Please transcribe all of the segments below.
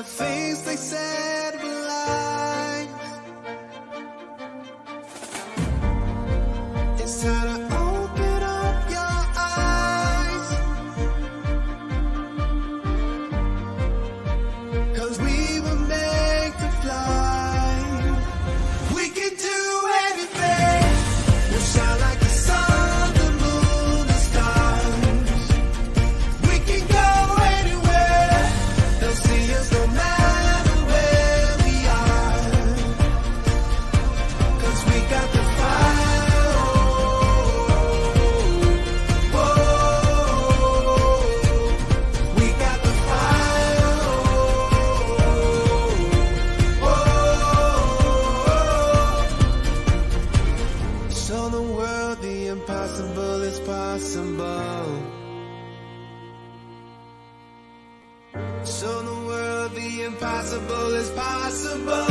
the things they said were lies. It's time to open up your eyes, 'cause we were made to fly. We can do anything. We'll shine like the sun, the moon, the stars. We can go anywhere. They'll see us no matter where we are, 'cause we got the fire. Oh, we got the fire. Oh, show the world the impossible is possible. Show the world the impossible is possible.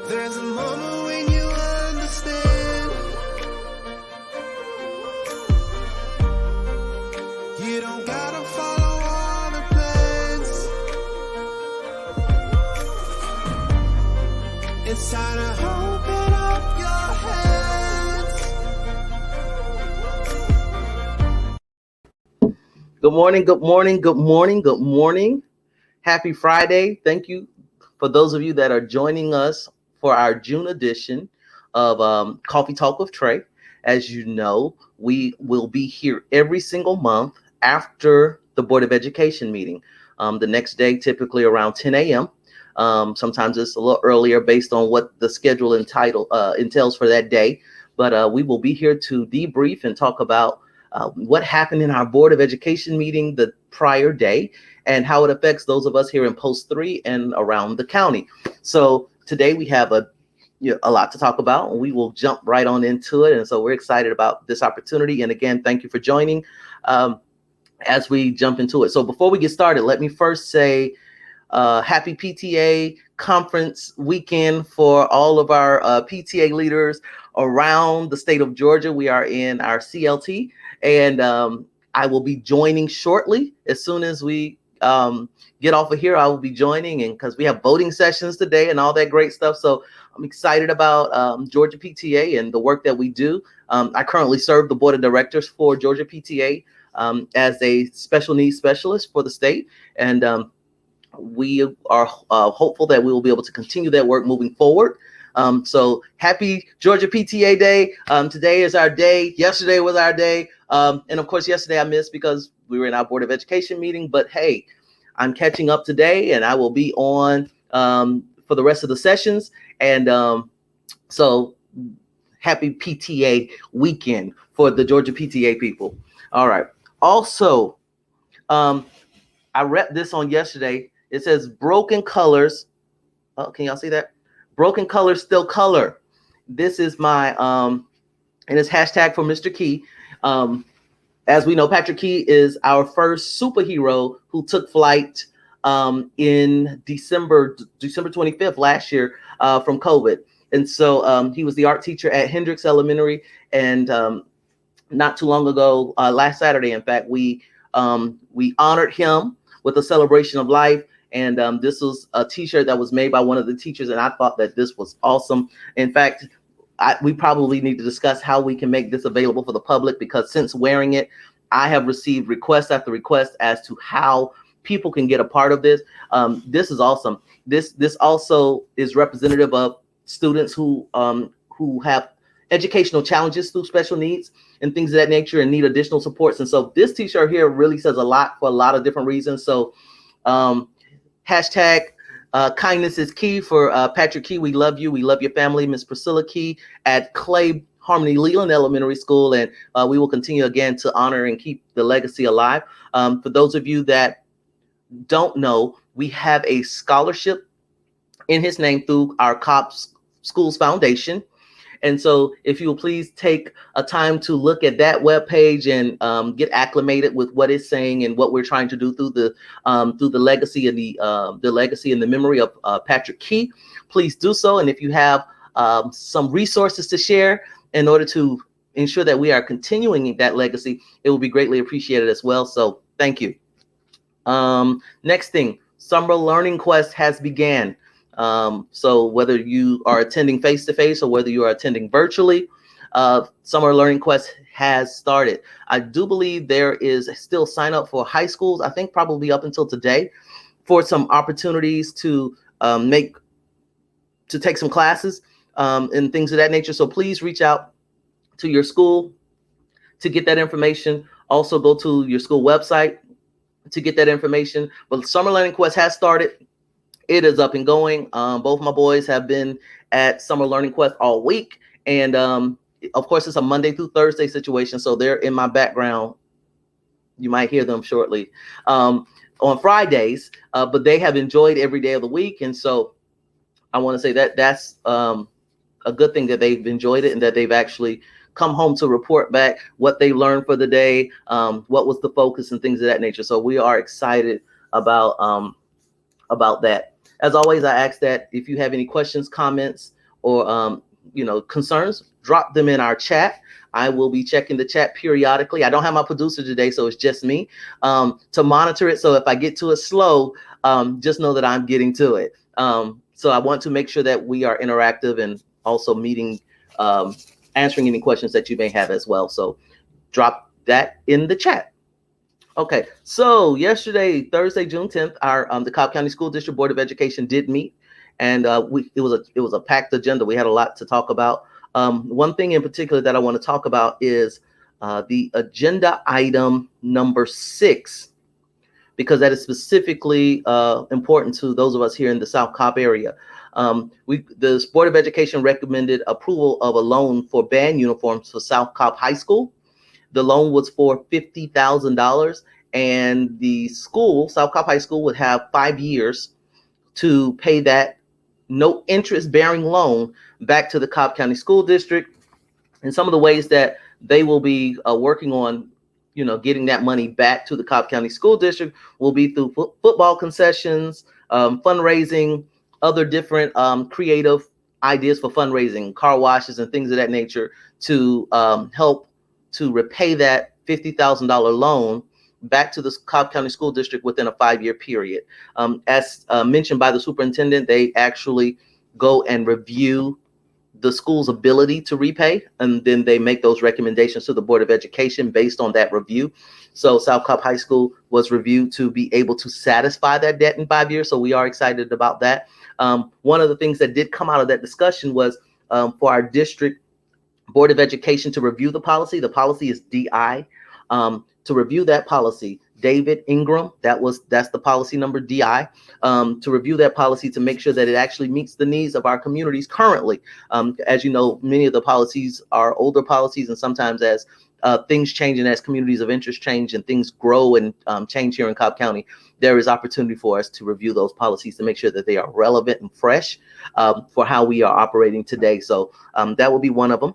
There's a moment when you understand. You don't gotta follow all the plans. It's time to open up your hands. Good morning, good morning, good morning, good morning. Happy Friday. Thank you for those of you that are joining us for our June edition of Coffee Talk with Trey. As you know, we will be here every single month after the Board of Education meeting. The next day, typically around 10 a.m. Sometimes it's a little earlier based on what the schedule entails for that day. But we will be here to debrief and talk about what happened in our Board of Education meeting the prior day and how it affects those of us here in Post 3 and around the county. So today we have a lot to talk about, and we will jump right on into it. And so we're excited about this opportunity. And again, thank you for joining as we jump into it. So before we get started, let me first say happy PTA conference weekend for all of our PTA leaders around the state of Georgia. We are in our CLT, and I will be joining shortly. As soon as we get off of here, I will be joining, and because we have voting sessions today and all that great stuff. So I'm excited about Georgia PTA and the work that we do. I currently serve the board of directors for Georgia PTA as a special needs specialist for the state. And we are hopeful that we will be able to continue that work moving forward. So happy Georgia PTA Day. Today is our day. Yesterday was our day. And of course, yesterday I missed because we were in our Board of Education meeting. But hey, I'm catching up today, and I will be on for the rest of the sessions. And so happy PTA weekend for the Georgia PTA people. All right. Also, I read this on yesterday. It says broken colors. Oh, can y'all see that? Broken colors still color. This is my and it's hashtag for Mr. Key. As we know, Patrick Key is our first superhero who took flight in December 25th last year from COVID. And so he was the art teacher at Hendricks Elementary. And not too long ago, last Saturday, in fact, we honored him with a celebration of life. And this was a t-shirt that was made by one of the teachers. And I thought that this was awesome. In fact, we probably need to discuss how we can make this available for the public, because since wearing it, I have received request after request as to how people can get a part of this. This is awesome. This also is representative of students who have educational challenges through special needs and things of that nature and need additional supports. And so this t-shirt here really says a lot for a lot of different reasons. So hashtag kindness is key for Patrick Key. We love you. We love your family. Miss Priscilla Key at Clay Harmony Leland Elementary School. And we will continue again to honor and keep the legacy alive. For those of you that don't know, we have a scholarship in his name through our Cobb Schools Foundation. And so if you will please take a time to look at that webpage and get acclimated with what it's saying and what we're trying to do through the legacy and the legacy and the memory of Patrick Key, please do so. And if you have some resources to share in order to ensure that we are continuing that legacy, it will be greatly appreciated as well. So thank you. Next thing, Summer Learning Quest has began. So whether you are attending face-to-face or whether you are attending virtually, Summer Learning Quest has started. I do believe there is still sign up for high schools, I think probably up until today, for some opportunities to take some classes and things of that nature. So please reach out to your school to get that information. Also go to your school website to get that information. But Summer Learning Quest has started. It is up and going. Both my boys have been at Summer Learning Quest all week. And of course, it's a Monday through Thursday situation. So they're in my background. You might hear them shortly on Fridays, but they have enjoyed every day of the week. And so I want to say that that's a good thing that they've enjoyed it and that they've actually come home to report back what they learned for the day, what was the focus and things of that nature. So we are excited about that. As always, I ask that if you have any questions, comments, or concerns, drop them in our chat. I will be checking the chat periodically. I don't have my producer today, so it's just me to monitor it. So if I get to it slow, just know that I'm getting to it. So I want to make sure that we are interactive and also meeting, answering any questions that you may have as well. So drop that in the chat. Okay, so yesterday, Thursday, June 10th, our the Cobb County School District Board of Education did meet, and it was a packed agenda. We had a lot to talk about. One thing in particular that I want to talk about is the agenda item number 6, because that is specifically important to those of us here in the South Cobb area. The Board of Education recommended approval of a loan for band uniforms for South Cobb High School. The loan was for $50,000, and the school, South Cobb High School, would have 5 years to pay that no interest bearing loan back to the Cobb County School District. And some of the ways that they will be working on, getting that money back to the Cobb County School District will be through football concessions, fundraising, other different creative ideas for fundraising, car washes and things of that nature to help to repay that $50,000 loan back to the Cobb County School District within a 5-year period. As mentioned by the superintendent, they actually go and review the school's ability to repay, and then they make those recommendations to the Board of Education based on that review. So South Cobb High School was reviewed to be able to satisfy that debt in 5 years. So we are excited about that. One of the things that did come out of that discussion was for our district Board of Education to review the policy. The policy is DI. To review that policy, David Ingram, that's the policy number DI, to review that policy to make sure that it actually meets the needs of our communities currently. As you know, many of the policies are older policies, and sometimes as things change and as communities of interest change and things grow and change here in Cobb County, there is opportunity for us to review those policies to make sure that they are relevant and fresh for how we are operating today. So that will be one of them.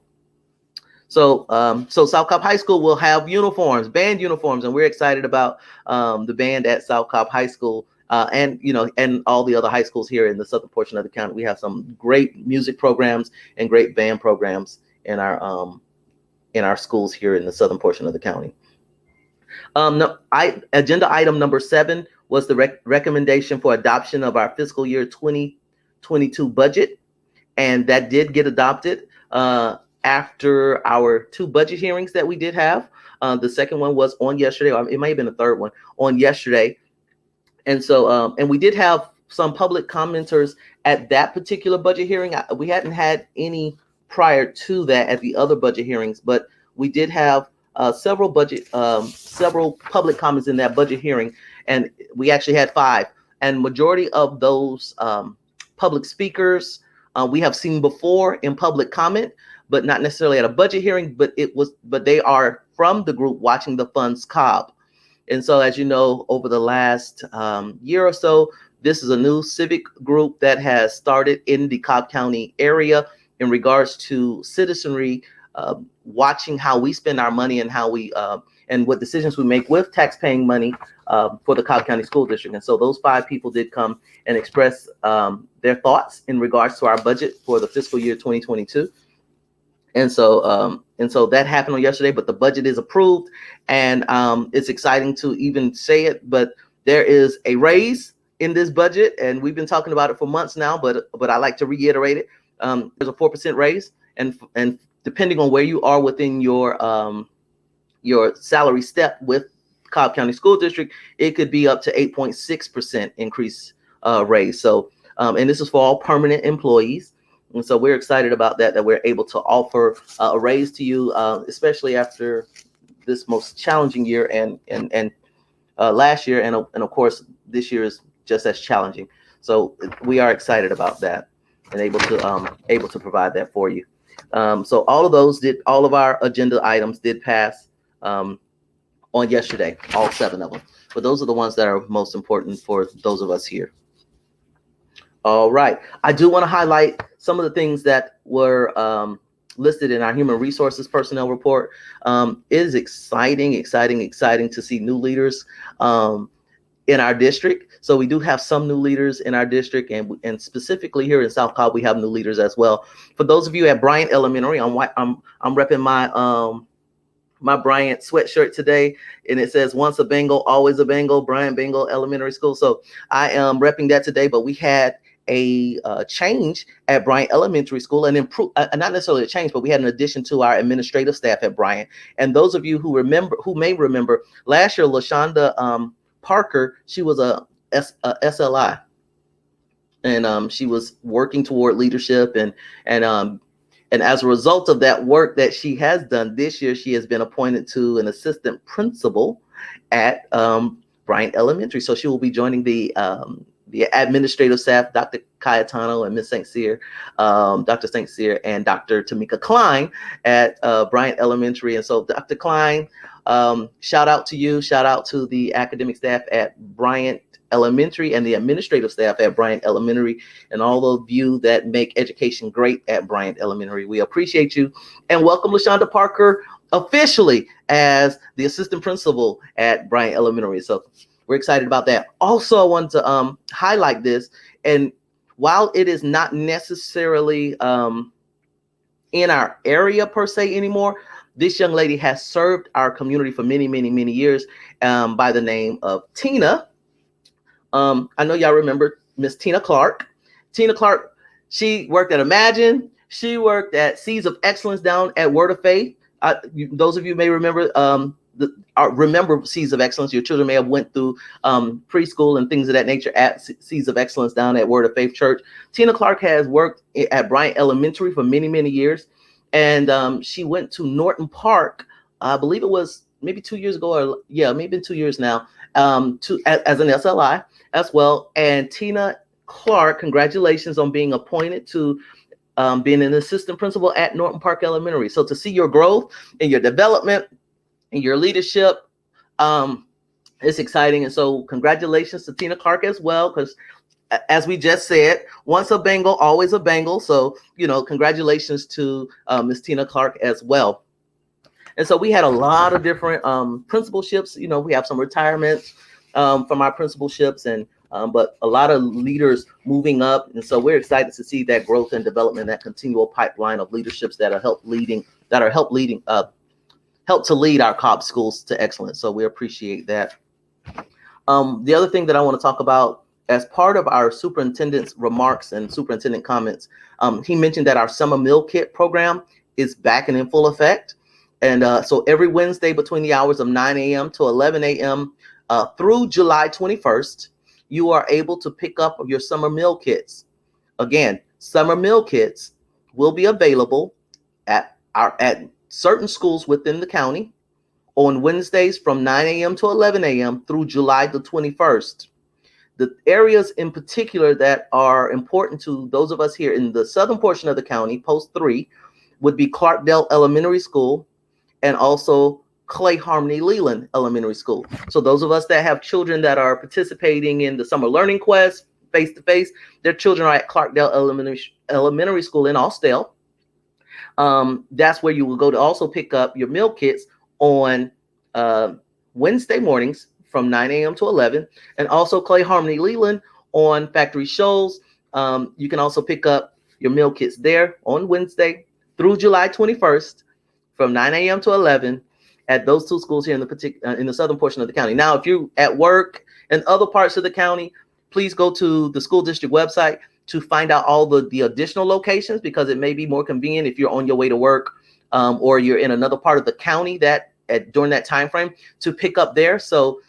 So South Cobb High School will have uniforms, band uniforms, and we're excited about the band at South Cobb High School and all the other high schools here in the southern portion of the county. We have some great music programs and great band programs in our schools here in the southern portion of the county. Agenda item number 7 was the recommendation for adoption of our fiscal year 2022 budget, and that did get adopted after our 2 budget hearings that we did have. The second one was on yesterday, or it may have been the third one on yesterday. And so, and we did have some public commenters at that particular budget hearing. We hadn't had any prior to that at the other budget hearings, but we did have several public comments in that budget hearing, and we actually had 5. And majority of those public speakers we have seen before in public comment, but not necessarily at a budget hearing, but they are from the group Watching the Funds Cobb. And so, as you know, over the last year or so, this is a new civic group that has started in the Cobb County area in regards to citizenry, watching how we spend our money and how we and what decisions we make with tax-paying money for the Cobb County School District. And so those 5 people did come and express their thoughts in regards to our budget for the fiscal year 2022. And so that happened on yesterday, but the budget is approved, and it's exciting to even say it, but there is a raise in this budget, and we've been talking about it for months now, but I like to reiterate it. There's a 4% raise, and depending on where you are within your salary step with Cobb County School District, it could be up to 8.6% increase raise. So, and this is for all permanent employees. And so we're excited about that we're able to offer a raise to you, especially after this most challenging year and last year. And of course, this year is just as challenging. So we are excited about that and able to provide that for you. So all of our agenda items did pass on yesterday, all 7 of them. But those are the ones that are most important for those of us here. All right. I do want to highlight some of the things that were listed in our human resources personnel report. It is exciting to see new leaders in our district. So we do have some new leaders in our district, and specifically here in South Cobb, we have new leaders as well. For those of you at Bryant Elementary, I'm repping my Bryant sweatshirt today, and it says "Once a Bengal, always a Bengal." Bryant Bengal Elementary School. So I am repping that today. But we had a change at Bryant Elementary School, and not necessarily a change, but we had an addition to our administrative staff at Bryant. And those of you who may remember, last year, LaShonda Parker, she was a SLI, and she was working toward leadership, and as a result of that work that she has done this year, she has been appointed to an assistant principal at Bryant Elementary. So she will be joining the administrative staff, Dr. Cayetano and Ms. St. Cyr, Dr. St. Cyr and Dr. Tamika Klein at Bryant Elementary. And so Dr. Klein, shout out to you, shout out to the academic staff at Bryant Elementary and the administrative staff at Bryant Elementary, and all of you that make education great at Bryant Elementary. We appreciate you, and welcome LaShonda Parker officially as the assistant principal at Bryant Elementary. So we're excited about that. Also, I wanted to highlight this, and while it is not necessarily in our area per se anymore, this young lady has served our community for many, many, many years by the name of Tina. I know y'all remember Miss Tina Clark. Tina Clark, she worked at Imagine. She worked at Seeds of Excellence down at Word of Faith. Those of you may remember remember Seeds of Excellence. Your children may have went through preschool and things of that nature at Seeds of Excellence down at Word of Faith Church. Tina Clark has worked at Bryant Elementary for many, many years. And she went to Norton Park, I believe it was maybe 2 years ago, or maybe 2 years now, as an SLI as well. And Tina Clark, congratulations on being appointed to being an assistant principal at Norton Park Elementary. So to see your growth and your development and your leadership, it's exciting. And so congratulations to Tina Clark as well, because as we just said, once a Bengal, always a Bengal. So, congratulations to Miss Tina Clark as well. And so we had a lot of different principalships. We have some retirements from our principalships, but a lot of leaders moving up. And so we're excited to see that growth and development, that continual pipeline of leaderships that are help to lead our Cobb schools to excellence. So we appreciate that. The other thing that I want to talk about, as part of our superintendent's remarks and superintendent comments, he mentioned that our summer meal kit program is back and in full effect. And so every Wednesday between the hours of 9 a.m. to 11 a.m. Through July 21st, you are able to pick up your summer meal kits. Again, summer meal kits will be available at certain schools within the county on Wednesdays from 9 a.m. to 11 a.m. through July the 21st. The areas in particular that are important to those of us here in the southern portion of the county, post 3, would be Clarkdale Elementary School and also Clay Harmony Leland Elementary School. So those of us that have children that are participating in the Summer Learning Quest face-to-face, their children are at Clarkdale Elementary School in Austell. That's where you will go to also pick up your meal kits on Wednesday mornings from 9 a.m. to 11, and also Clay Harmony Leland on Factory Shoals. You can also pick up your meal kits there on Wednesday through July 21st from 9 a.m. to 11 at those two schools here in the southern portion of the county. Now, if you're at work in other parts of the county, please go to the school district website to find out all the additional locations, because it may be more convenient if you're on your way to work, or you're in another part of the county during that time frame to pick up there. So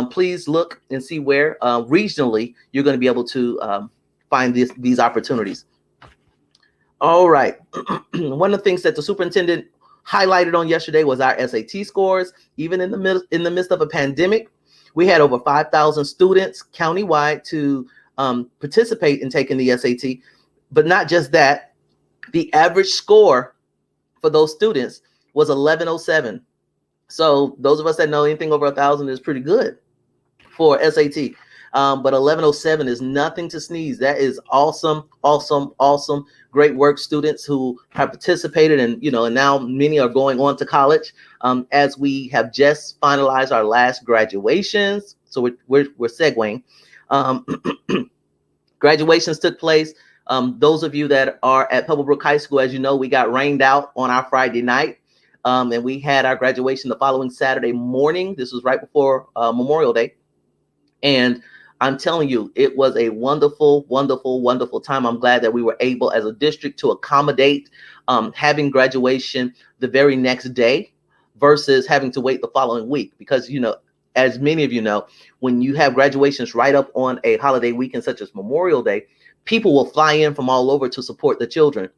please look and see where regionally you're going to be able to find these opportunities. All right. One of the things that the superintendent highlighted on yesterday was our SAT scores. Even in the midst of a pandemic, we had over 5,000 students countywide to participate in taking the SAT. But not just that, the average score for those students was 1107. So those of us that know anything over 1,000 is pretty good for SAT. But 1107 is nothing to sneeze. That is awesome, awesome, awesome. Great work, students who have participated, and now many are going on to college. As we have just finalized our last graduations, so we're segueing. Graduations took place. Those of you that are at Pebblebrook High School, as you know, we got rained out on our Friday night, and we had our graduation the following Saturday morning. This was right before Memorial Day, and I'm telling you, it was a wonderful, wonderful, wonderful time. I'm glad that we were able as a district to accommodate having graduation the very next day versus having to wait the following week. Because, as many of you know, when you have graduations right up on a holiday weekend such as Memorial Day, people will fly in from all over to support the children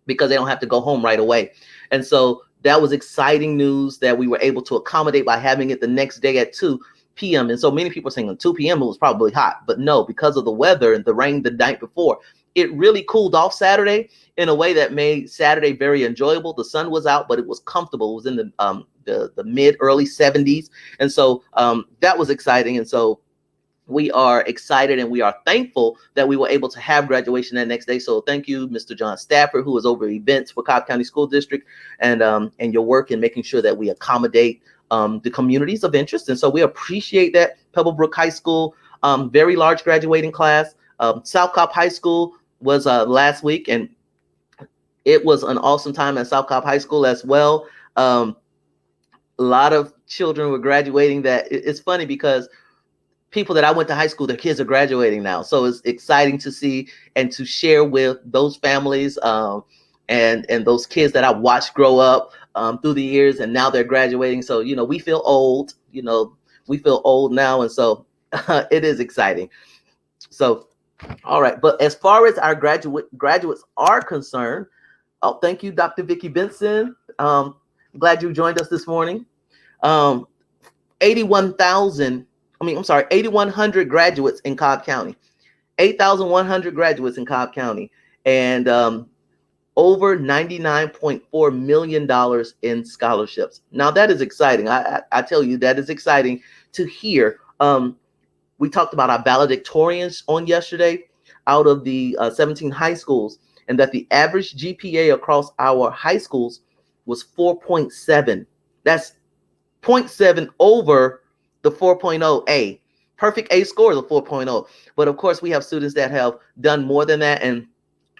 because they don't have to go home right away. And so that was exciting news that we were able to accommodate by having it the next day at 2 p.m. And so many people are saying 2 p.m. it was probably hot, but no, because of the weather and the rain the night before, it really cooled off Saturday in a way that made Saturday very enjoyable. The sun was out, but it was comfortable. It was in the mid early 70s. And so that was exciting. And so we are excited and we are thankful that we were able to have graduation that next day. So thank you, Mr. John Stafford, who is over events for Cobb County School District, and your work in making sure that we accommodate the communities of interest. And so we appreciate that. Pebblebrook High School, very large graduating class. South Cobb High School was last week, and it was an awesome time at South Cobb High School as well. A lot of children were graduating. It's funny because people that I went to high school, their kids are graduating now. So it's exciting to see and to share with those families and those kids that I watched grow up through the years, and now they're graduating. So, we feel old, we feel old now. And so it is exciting. So, all right. But as far as our graduates are concerned, thank you, Dr. Vicki Benson. Glad you joined us this morning. 8,100 graduates in Cobb County, 8,100 graduates in Cobb County, and over $99.4 million in scholarships. Now that is exciting. I tell you, that is exciting to hear. We talked about our valedictorians on yesterday out of the 17 high schools, and that the average GPA across our high schools was 4.7. That's 0.7 over the 4.0 A. Perfect A score is a 4.0. But of course, we have students that have done more than that. And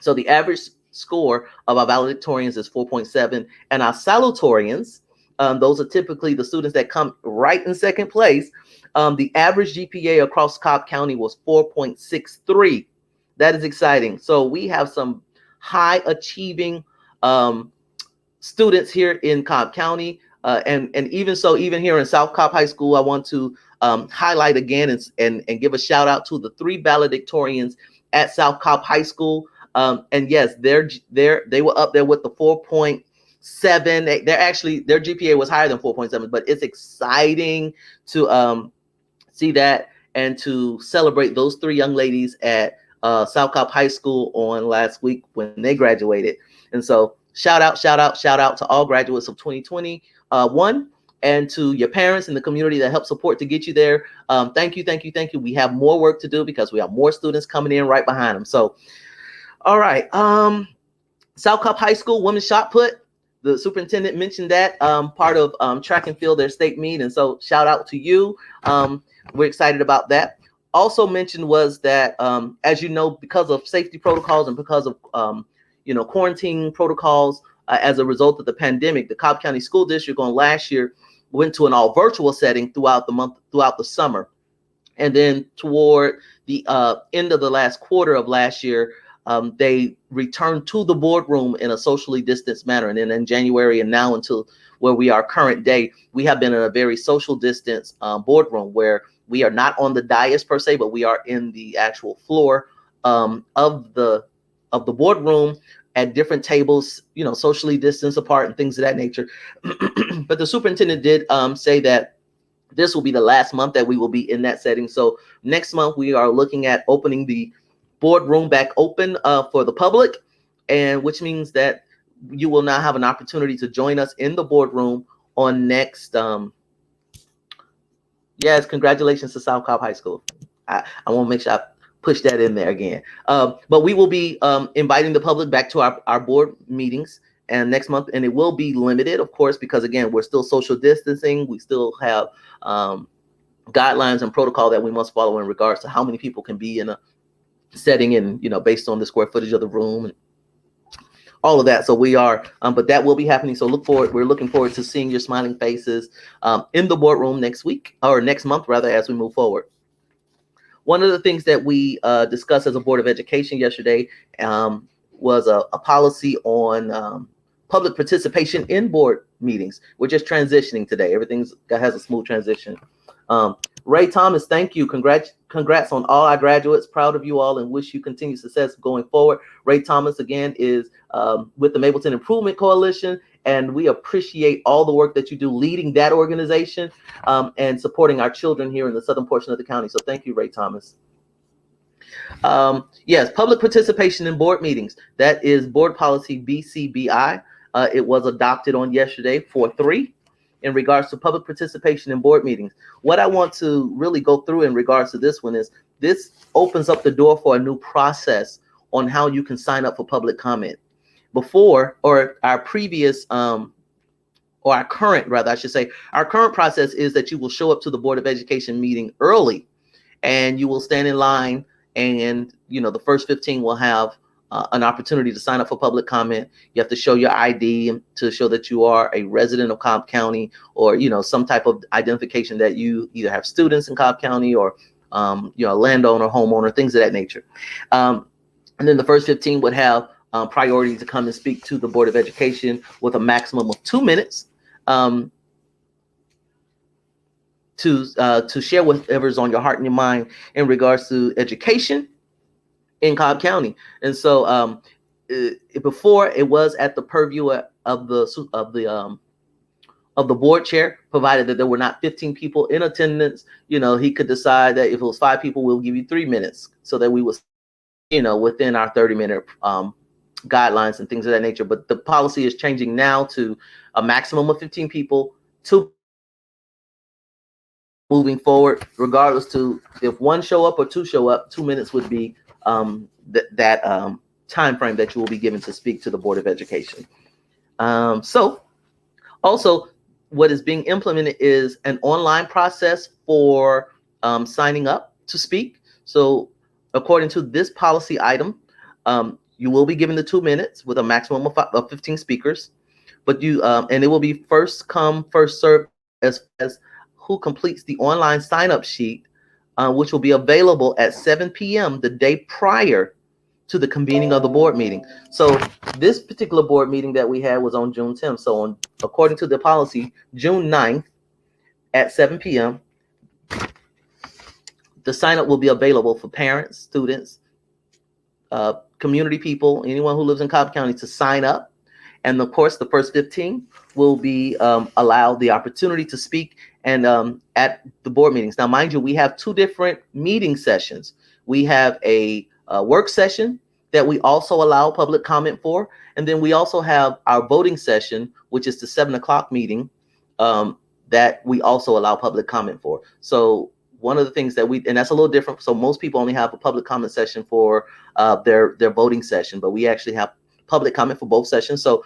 so the average score of our valedictorians is 4.7. And our salutatorians, those are typically the students that come right in second place. The average GPA across Cobb County was 4.63. That is exciting. So we have some high achieving students here in Cobb County. And even so, even here in South Cobb High School, I want to highlight again and give a shout out to the 3 valedictorians at South Cobb High School. And yes, they were up there with the 4.7. Their GPA was higher than 4.7, but it's exciting to see that and to celebrate those 3 young ladies at South Cobb High School on last week when they graduated. And so shout out to all graduates of 2021 and to your parents and the community that helped support to get you there. Thank you. We have more work to do because we have more students coming in right behind them. So, all right. South Cobb High School women's shot put. The superintendent mentioned that part of track and field, their state meet. And so shout out to you. We're excited about that. Also mentioned was that, as you know, because of safety protocols and because of, quarantine protocols as a result of the pandemic. The Cobb County School District on last year went to an all virtual setting throughout the summer. And then toward the end of the last quarter of last year, they returned to the boardroom in a socially distanced manner. And then in January and now until where we are current day, we have been in a very social distance boardroom where we are not on the dais per se, but we are in the actual floor of the boardroom at different tables, socially distanced apart and things of that nature. But the superintendent did say that this will be the last month that we will be in that setting. So next month we are looking at opening the boardroom back open for the public, and which means that you will now have an opportunity to join us in the boardroom on next. Yes, congratulations to South Cobb High School. I want to make sure I push that in there again. But we will be inviting the public back to our board meetings and next month, and it will be limited, of course, because again, we're still social distancing. We still have guidelines and protocol that we must follow in regards to how many people can be in a setting, and based on the square footage of the room and all of that. So we are, but that will be happening. So we're looking forward to seeing your smiling faces in the boardroom next week, or next month rather, as we move forward. One of the things that we discussed as a Board of Education yesterday was a policy on public participation in board meetings. We're just transitioning today. Everything has a smooth transition. Ray Thomas, thank you. Congrats on all our graduates. Proud of you all and wish you continued success going forward. Ray Thomas, again, is with the Mapleton Improvement Coalition, and we appreciate all the work that you do leading that organization and supporting our children here in the southern portion of the county. So thank you, Ray Thomas. Yes, public participation in board meetings. That is board policy BCBI. It was adopted on yesterday 4-3 in regards to public participation in board meetings. What I want to really go through in regards to this one is this opens up the door for a new process on how you can sign up for public comment. Before, or our previous, or our current, rather, I should say, our current process is that you will show up to the Board of Education meeting early and you will stand in line, and the first 15 will have an opportunity to sign up for public comment. You have to show your ID to show that you are a resident of Cobb County, or some type of identification that you either have students in Cobb County or a landowner, homeowner, things of that nature. And then the first 15 would have priority to come and speak to the Board of Education with a maximum of 2 minutes to share whatever's on your heart and your mind in regards to education in Cobb County. And so before, it was at the purview of the board chair, provided that there were not 15 people in attendance. He could decide that if it was 5 people, we'll give you 3 minutes, so that we was within our 30-minute guidelines and things of that nature. But the policy is changing now to a maximum of 15 people to moving forward, regardless to if 1 show up or 2 show up, 2 minutes would be that time frame that you will be given to speak to the Board of Education. So also what is being implemented is an online process for signing up to speak. So according to this policy item, you will be given the 2 minutes with a maximum of 15 speakers, but and it will be first come, first served as who completes the online sign-up sheet, which will be available at 7 p.m. the day prior to the convening of the board meeting. So this particular board meeting that we had was on June 10th. So according to the policy, June 9th at 7 p.m., the sign-up will be available for parents, students, community people, anyone who lives in Cobb County to sign up. And of course, the first 15 will be allowed the opportunity to speak and at the board meetings. Now, mind you, we have 2 different meeting sessions. We have a work session that we also allow public comment for. And then we also have our voting session, which is the 7 o'clock meeting that we also allow public comment for. So one of the things that and that's a little different. So most people only have a public comment session for their voting session, but we actually have public comment for both sessions. So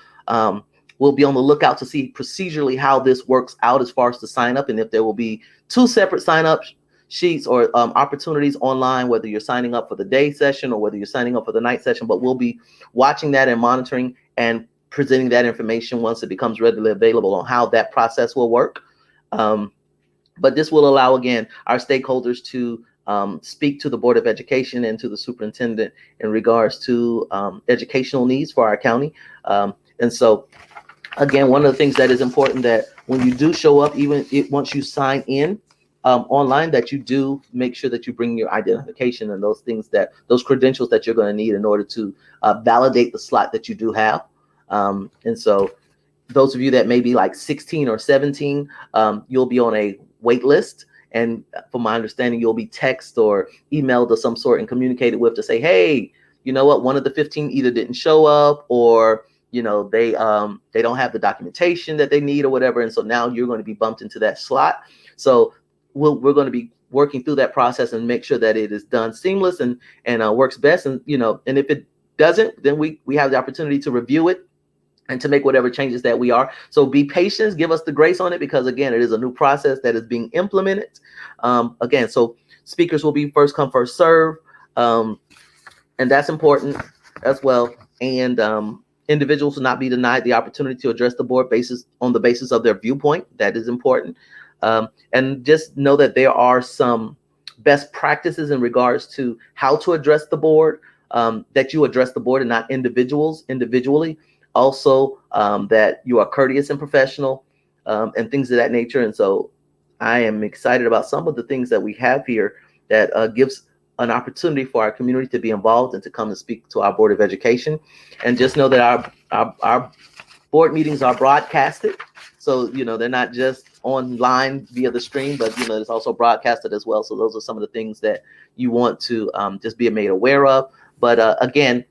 we'll be on the lookout to see procedurally how this works out as far as the sign up, and if there will be 2 separate sign-ups sheets or opportunities online, whether you're signing up for the day session or whether you're signing up for the night session, but we'll be watching that and monitoring and presenting that information once it becomes readily available on how that process will work. But this will allow, again, our stakeholders to speak to the Board of Education and to the superintendent in regards to educational needs for our county. And so, again, one of the things that is important, that when you do show up, once you sign in online, that you do make sure that you bring your identification and those credentials that you're going to need in order to validate the slot that you do have. And so those of you that may be like 16 or 17, you'll be on a wait list. And from my understanding, you'll be texted or emailed of some sort and communicated with to say, hey, you know what, one of the 15 either didn't show up, or they don't have the documentation that they need or whatever. And so now you're going to be bumped into that slot. So we're going to be working through that process and make sure that it is done seamless and works best. And and if it doesn't, then we have the opportunity to review it and to make whatever changes that we are. So be patient, give us the grace on it, because again, it is a new process that is being implemented. Again, so speakers will be first come, first serve. And that's important as well. And individuals will not be denied the opportunity to address the board on the basis of their viewpoint. That is important. And just know that there are some best practices in regards to how to address the board, that you address the board and not individually. Also, that you are courteous and professional, and things of that nature. And so I am excited about some of the things that we have here that gives an opportunity for our community to be involved and to come and speak to our Board of Education. And just know that our board meetings are broadcasted. So, they're not just online via the stream, but, it's also broadcasted as well. So those are some of the things that you want to just be made aware of. But again,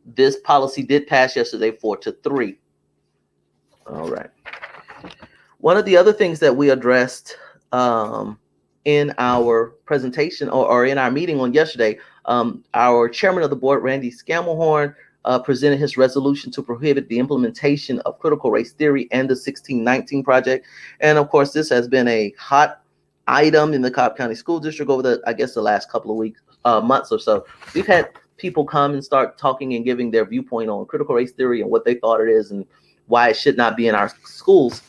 this policy did pass yesterday 4-3. All right. One of the other things that we addressed in our presentation or in our meeting on yesterday, our chairman of the board, Randy Scamelhorn, presented his resolution to prohibit the implementation of critical race theory and the 1619 project. And of course, this has been a hot item in the Cobb County School District over the last couple of months or so. We've had people come and start talking and giving their viewpoint on critical race theory and what they thought it is and why it should not be in our schools.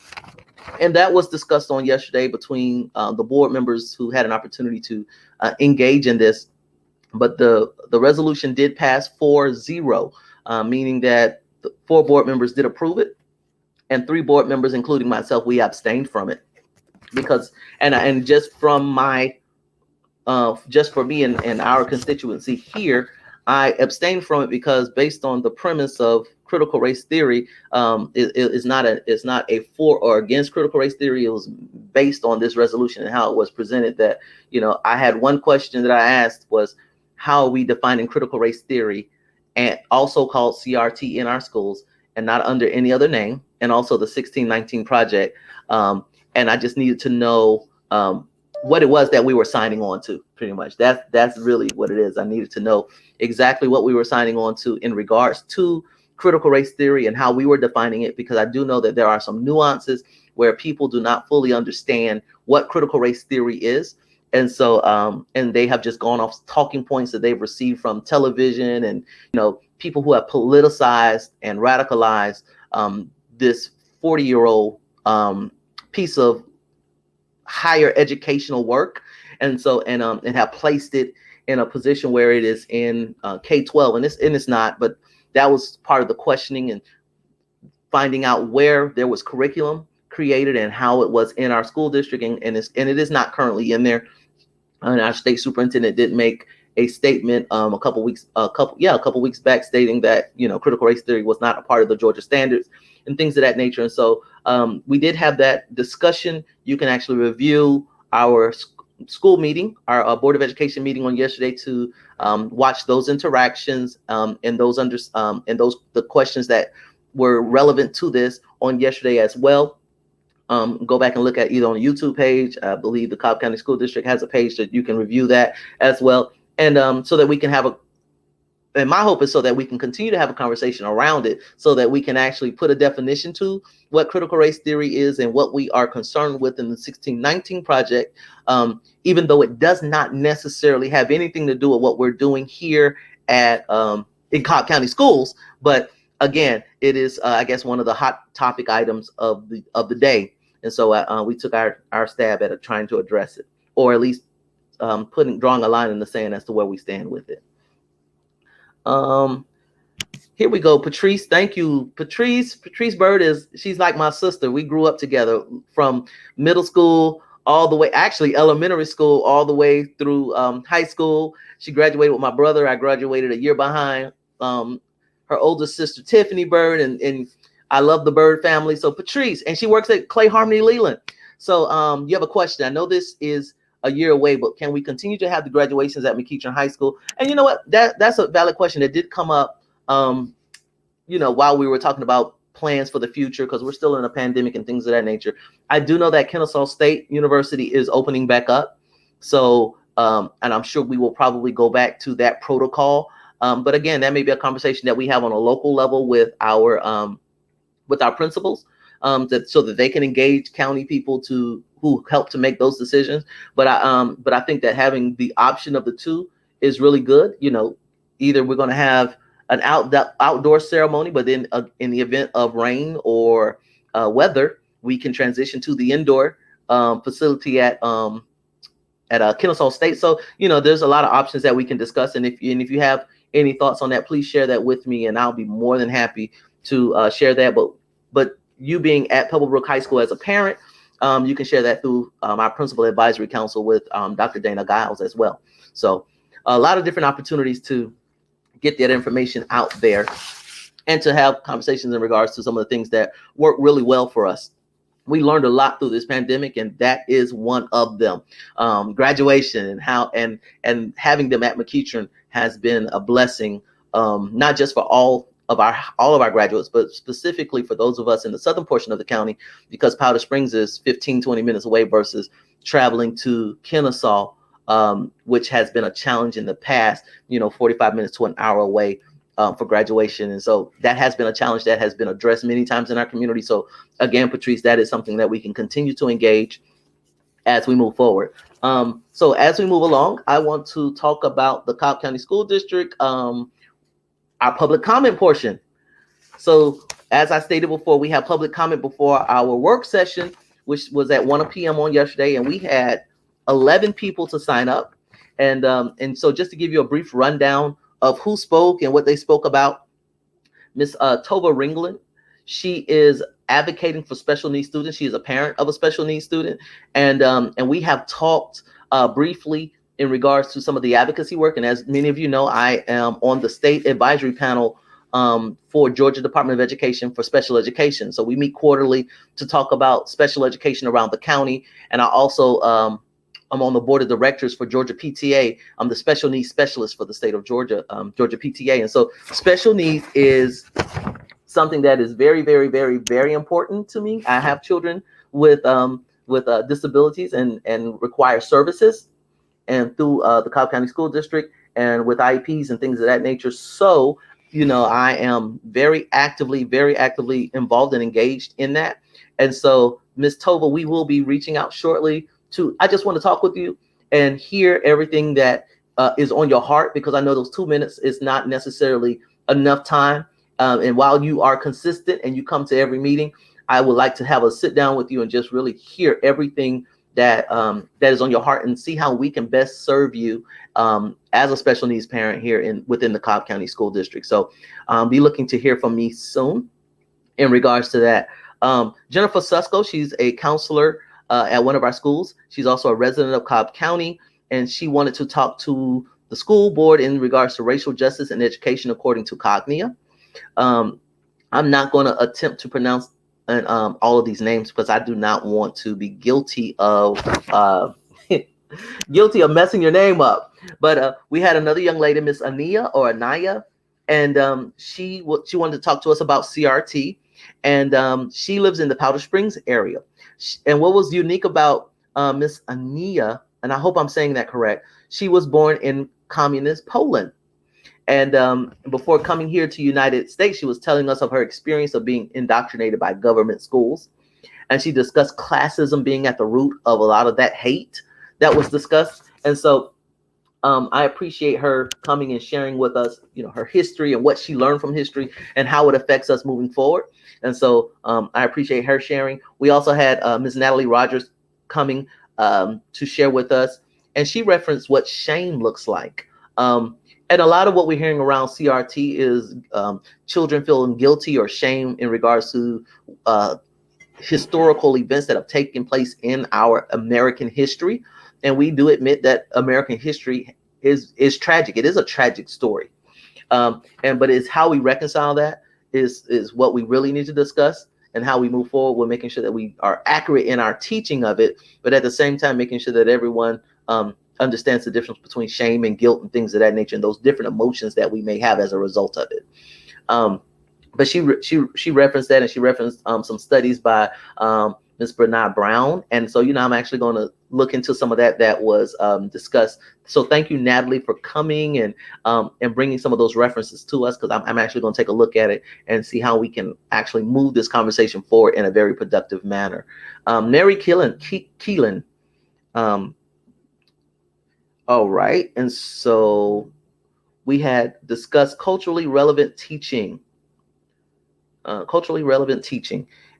And that was discussed on yesterday between the board members who had an opportunity to engage in this. But the resolution did pass 4-0, meaning that 4 board members did approve it, and 3 board members, including myself, we abstained from it because just from my just for me and our constituency here, I abstained from it because based on the premise of critical race theory, it's not a for or against critical race theory. It was based on this resolution and how it was presented. That I had one question that I asked was, how are we defining critical race theory, and also called CRT in our schools and not under any other name, and also the 1619 project. And I just needed to know what it was that we were signing on to. Pretty much that's really what it is. I needed to know exactly what we were signing on to in regards to critical race theory and how we were defining it, because I do know that there are some nuances where people do not fully understand what critical race theory is. And so and they have just gone off talking points that they've received from television and people who have politicized and radicalized this 40-year-old piece of higher educational work, and so and have placed it in a position where it is in K-12, and it's not. But that was part of the questioning and finding out where there was curriculum created and how it was in our school district, and it is not currently in there. And our state superintendent did make a statement a couple weeks back stating that critical race theory was not a part of the Georgia standards and things of that nature. And so we did have that discussion. You can actually review our school meeting, our Board of Education meeting on yesterday to watch those interactions and the questions that were relevant to this on yesterday as well. Go back and look at either on the YouTube page. I believe the Cobb County School District has a page that you can review that as well. And so that we can have and my hope is so that we can continue to have a conversation around it, so that we can actually put a definition to what critical race theory is and what we are concerned with in the 1619 project, even though it does not necessarily have anything to do with what we're doing here at in Cobb County Schools. But again, it is, I guess, one of the hot topic items of the day, and so we took our stab at trying to address it, or at least drawing a line in the sand as to where we stand with it. Here we go. Patrice, thank you. Patrice Bird she's like my sister. We grew up together from middle school all the way, actually elementary school, all the way through high school. She graduated with my brother. I graduated a year behind her older sister, Tiffany Bird, and I love the Bird family. So Patrice, and she works at Clay Harmony Leland. So you have a question. I know this is a year away, but can we continue to have the graduations at McEachern High School? And you know what? That's a valid question that did come up, while we were talking about plans for the future, because we're still in a pandemic and things of that nature. I do know that Kennesaw State University is opening back up. So, and I'm sure we will probably go back to that protocol. But again, that may be a conversation that we have on a local level with our principals, so that they can engage county people who help to make those decisions. But I think that having the option of the two is really good. Either we're going to have an outdoor ceremony, but then in the event of rain or weather, we can transition to the indoor facility at Kennesaw State. So there's a lot of options that we can discuss, and if you have any thoughts on that, please share that with me, and I'll be more than happy to share that. But you being at Pebblebrook High School as a parent, you can share that through our Principal Advisory Council with Dr. Dana Giles as well. So a lot of different opportunities to get that information out there and to have conversations in regards to some of the things that work really well for us. We learned a lot through this pandemic, and that is one of them. Graduation and having them at McEachern has been a blessing, not just for all of our graduates, but specifically for those of us in the southern portion of the county, because Powder Springs is 15-20 minutes away versus traveling to Kennesaw, which has been a challenge in the past, 45 minutes to an hour away for graduation. And so that has been a challenge that has been addressed many times in our community. So again, Patrice, that is something that we can continue to engage as we move forward. So as we move along, I want to talk about the Cobb County School District, our public comment portion. So as I stated before, we have public comment before our work session, which was at 1 p.m. on yesterday, and we had 11 people to sign up. And so just to give you a brief rundown of who spoke and what they spoke about, Miss Tova Ringland, she is advocating for special needs students. She is a parent of a special needs student, and we have talked briefly in regards to some of the advocacy work. And as many of you know, I am on the state advisory panel for Georgia Department of Education for special education. So we meet quarterly to talk about special education around the county. And I also I'm on the board of directors for Georgia PTA. I'm the special needs specialist for the state of Georgia, Georgia PTA. And so special needs is something that is very, very, very, very important to me. I have children with disabilities and require services, and through the Cobb County School District and with IEPs and things of that nature. So, I am very actively involved and engaged in that. And so, Ms. Tova, we will be reaching out shortly I just want to talk with you and hear everything that is on your heart, because I know those 2 minutes is not necessarily enough time. And while you are consistent and you come to every meeting, I would like to have a sit down with you and just really hear everything that is on your heart and see how we can best serve you as a special needs parent here within the Cobb County School District. So be looking to hear from me soon in regards to that. Jennifer Susko, she's a counselor at one of our schools. She's also a resident of Cobb County, and she wanted to talk to the school board in regards to racial justice and education according to Cognia. I'm not going to attempt to pronounce all of these names because I do not want to be guilty of messing your name up. But we had another young lady, Miss Anaya, and she wanted to talk to us about CRT, and she lives in the Powder Springs area. And what was unique about Miss Anaya, and I hope I'm saying that correct, she was born in communist Poland. And before coming here to United States, she was telling us of her experience of being indoctrinated by government schools. And she discussed classism being at the root of a lot of that hate that was discussed. And so I appreciate her coming and sharing with us, her history and what she learned from history and how it affects us moving forward. And so I appreciate her sharing. We also had Ms. Natalie Rogers coming to share with us, and she referenced what shame looks like. And a lot of what we're hearing around CRT is children feeling guilty or shame in regards to historical events that have taken place in our American history. And we do admit that American history is tragic. It is a tragic story. But it's how we reconcile that is what we really need to discuss, and how we move forward with making sure that we are accurate in our teaching of it, but at the same time making sure that everyone understands the difference between shame and guilt and things of that nature, and those different emotions that we may have as a result of it. But she referenced that, and she referenced some studies by Ms. Bernard Brown. And so, I'm actually going to look into some of that was discussed. So thank you, Natalie, for coming and bringing some of those references to us, because I'm actually going to take a look at it and see how we can actually move this conversation forward in a very productive manner. Mary Keelan. All right. And so we had discussed culturally relevant teaching.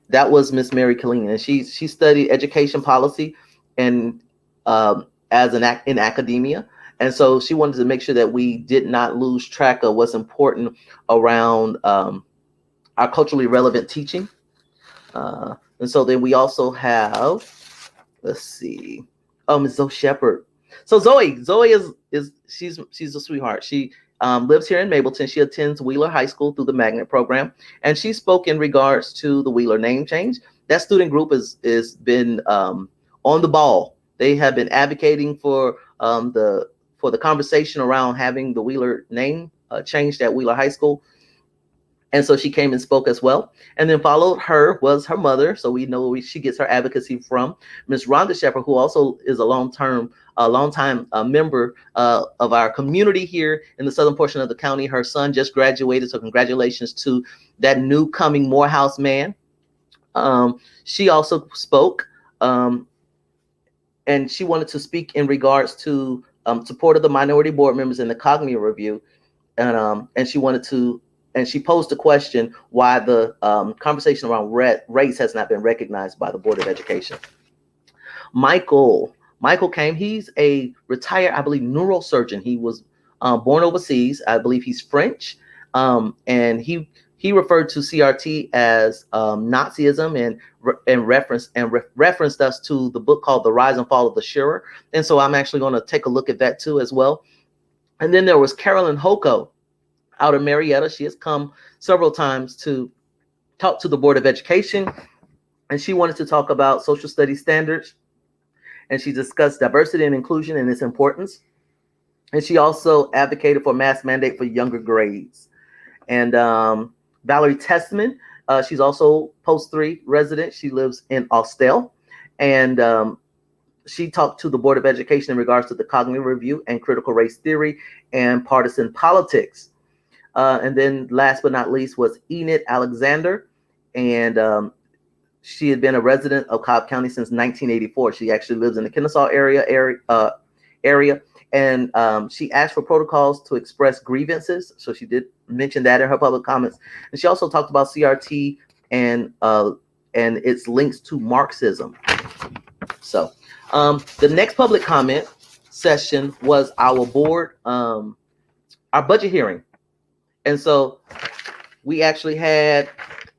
That was Miss Mary Killeen, and she studied education policy and in academia, and so she wanted to make sure that we did not lose track of what's important around our culturally relevant teaching. And so then we also have, let's see, Ms. Zoe Shepherd. So Zoe is she's a sweetheart. She lives here in Mableton. She attends Wheeler High School through the Magnet program, and she spoke in regards to the Wheeler name change. That student group is been on the ball. They have been advocating for the conversation around having the Wheeler name changed at Wheeler High School. And so she came and spoke as well. And then followed her was her mother. So we know she gets her advocacy from Ms. Rhonda Shepherd, who also is a longtime member of our community here in the southern portion of the county. Her son just graduated, so congratulations to that new coming Morehouse man. She also spoke, and she wanted to speak in regards to support of the minority board members in the cognitive review. And she wanted to, and she posed the question why the conversation around race has not been recognized by the Board of Education. Michael came. He's a retired, I believe, neurosurgeon. He was born overseas. I believe he's French. And he referred to CRT as Nazism and referenced us to the book called The Rise and Fall of the Führer. And so I'm actually going to take a look at that too as well. And then there was Carolyn Hoko out of Marietta. She has come several times to talk to the Board of Education, and she wanted to talk about social studies standards, and she discussed diversity and inclusion and its importance. And she also advocated for mask mandate for younger grades. And Valerie Testman, she's also Post 3 resident. She lives in Austell, and she talked to the Board of Education in regards to the cognitive review and critical race theory and partisan politics. And then last but not least was Enid Alexander. And she had been a resident of Cobb County since 1984. She actually lives in the Kennesaw area. And she asked for protocols to express grievances. So she did mention that in her public comments. And she also talked about CRT and its links to Marxism. So the next public comment session was our board, our budget hearing. And so we actually had,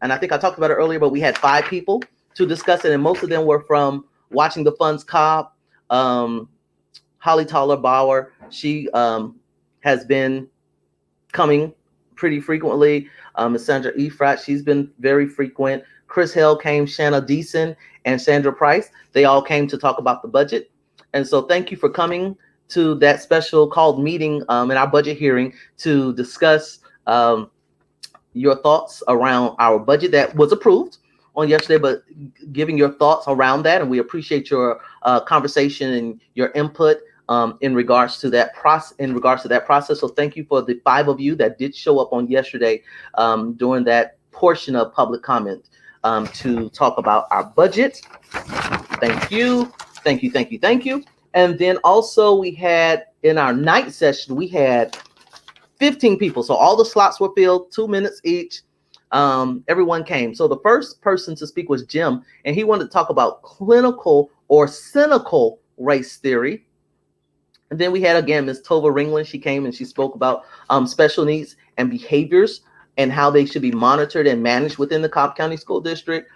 and I think I talked about it earlier, but we had 5 people to discuss it, and most of them were from Watching the Funds Cobb. Holly Toller Bauer, she has been coming pretty frequently. Ms. Sandra Efrat, she's been very frequent. Chris Hell came, Shanna Deason, and Sandra Price. They all came to talk about the budget. And so thank you for coming to that special called meeting in our budget hearing to discuss your thoughts around our budget that was approved on yesterday, but giving your thoughts around that. And we appreciate your conversation and your input in regards to that process. So thank you for the 5 of you that did show up on yesterday during that portion of public comment to talk about our budget. Thank you. Thank you. Thank you. Thank you. And then also we had in our night session, we had 15 people. So all the slots were filled, 2 minutes each. Everyone came. So the first person to speak was Jim, and he wanted to talk about clinical or cynical race theory. And then we had again Ms. Tova Ringland. She came and she spoke about special needs and behaviors and how they should be monitored and managed within the Cobb County School District.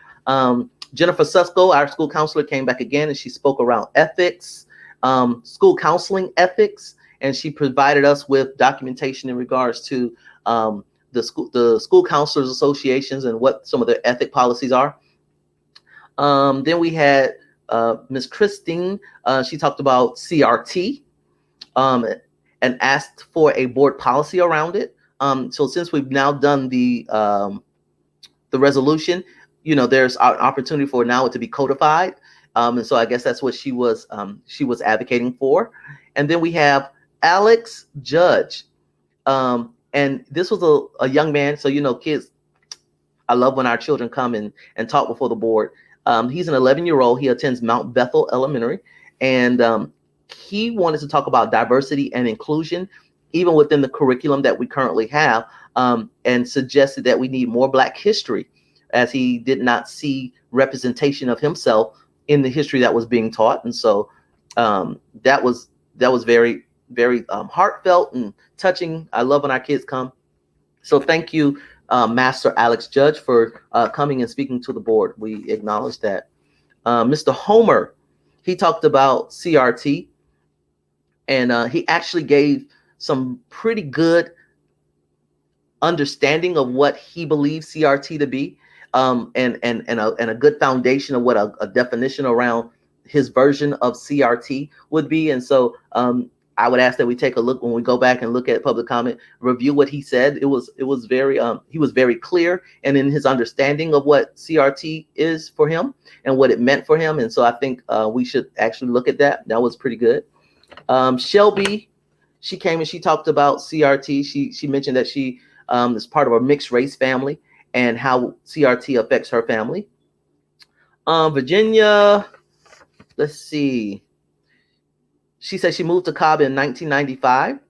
Jennifer Susko, our school counselor, came back again and she spoke around ethics, school counseling ethics, and she provided us with documentation in regards to the school counselors associations and what some of their ethic policies are. Then we had Ms. Christine. She talked about CRT and asked for a board policy around it. So since we've now done the resolution, there's an opportunity for now it to be codified. And so I guess that's what she was advocating for. And then we have Alex Judge. And this was a young man. So, kids, I love when our children come and talk before the board. He's an 11-year-old. He attends Mount Bethel Elementary. And he wanted to talk about diversity and inclusion, even within the curriculum that we currently have, and suggested that we need more Black history, as he did not see representation of himself in the history that was being taught. And so that was very, very heartfelt and touching. I love when our kids come. So thank you, Master Alex Judge, for coming and speaking to the board. We acknowledge that. Mr. Homer, he talked about CRT, and he actually gave some pretty good understanding of what he believes CRT to be, and a good foundation of what a definition around his version of CRT would be. And so I would ask that we take a look when we go back and look at public comment, review what he said. It was very he was very clear and in his understanding of what CRT is for him and what it meant for him. And so I think we should actually look at that. That was pretty good. Shelby, she came and she talked about CRT. She mentioned that she is part of a mixed race family and how CRT affects her family. Virginia, let's see. She said she moved to Cobb in 1995,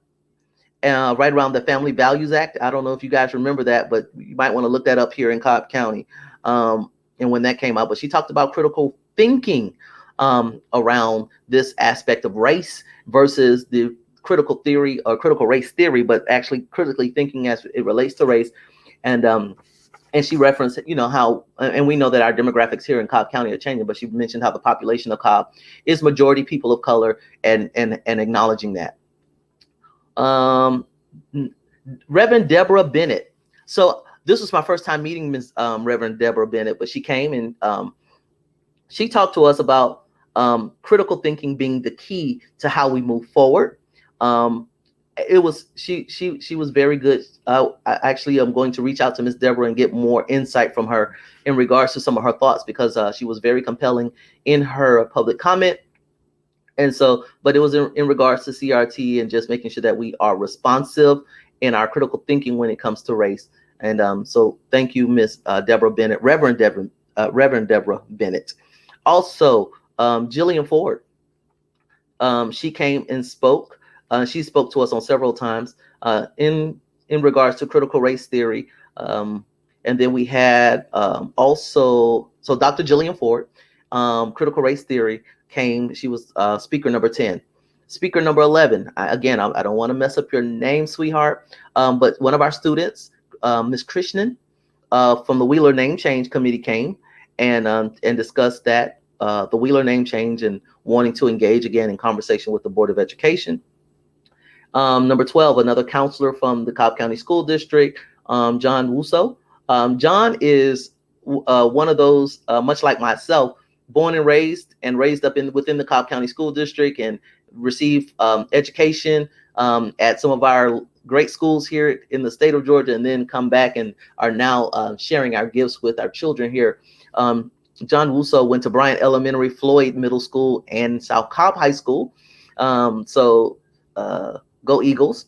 right around the Family Values Act. I don't know if you guys remember that, but you might want to look that up here in Cobb County, and when that came out. But she talked about critical thinking around this aspect of race versus the critical theory or critical race theory, but actually critically thinking as it relates to race. And she referenced, how, and we know that our demographics here in Cobb County are changing, but she mentioned how the population of Cobb is majority people of color and acknowledging that. Reverend Deborah Bennett. So this was my first time meeting Ms. Reverend Deborah Bennett, but she came and she talked to us about critical thinking being the key to how we move forward. She was very good. I actually am going to reach out to Miss Deborah and get more insight from her in regards to some of her thoughts, because she was very compelling in her public comment. And so, but it was in regards to CRT and just making sure that we are responsive in our critical thinking when it comes to race. And so thank you, Miss Deborah Bennett, Reverend Deborah Bennett. Also, Jillian Ford, she came and spoke. She spoke to us on several times in regards to critical race theory. And then we had also, so Dr. Jillian Ford, critical race theory came. She was speaker number 10. Speaker number 11, I don't want to mess up your name, sweetheart, but one of our students, Ms. Krishnan from the Wheeler Name Change Committee came and discussed that, the Wheeler name change and wanting to engage again in conversation with the Board of Education. Number 12, another counselor from the Cobb County School District, John Wuso. John is one of those, much like myself, born and raised up within the Cobb County School District and received education at some of our great schools here in the state of Georgia, and then come back and are now sharing our gifts with our children here. John Wuso went to Bryant Elementary, Floyd Middle School, and South Cobb High School. So go Eagles.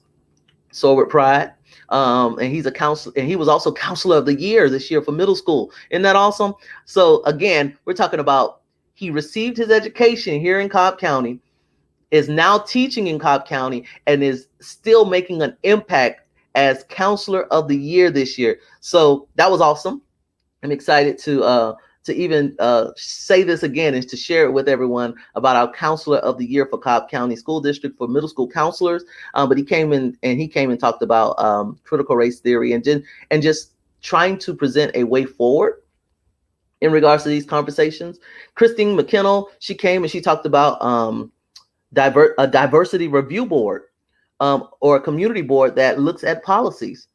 Soar with pride. And he's a counselor, and he was also counselor of the year this year for middle school. Isn't that awesome? So again, we're talking about he received his education here in Cobb County, is now teaching in Cobb County, and is still making an impact as counselor of the year this year. So that was awesome. I'm excited to even say this again and to share it with everyone about our counselor of the year for Cobb County School District for middle school counselors. But he came in and talked about critical race theory and just trying to present a way forward in regards to these conversations. Christine McKinnell, she came and she talked about a diversity review board or a community board that looks at policies.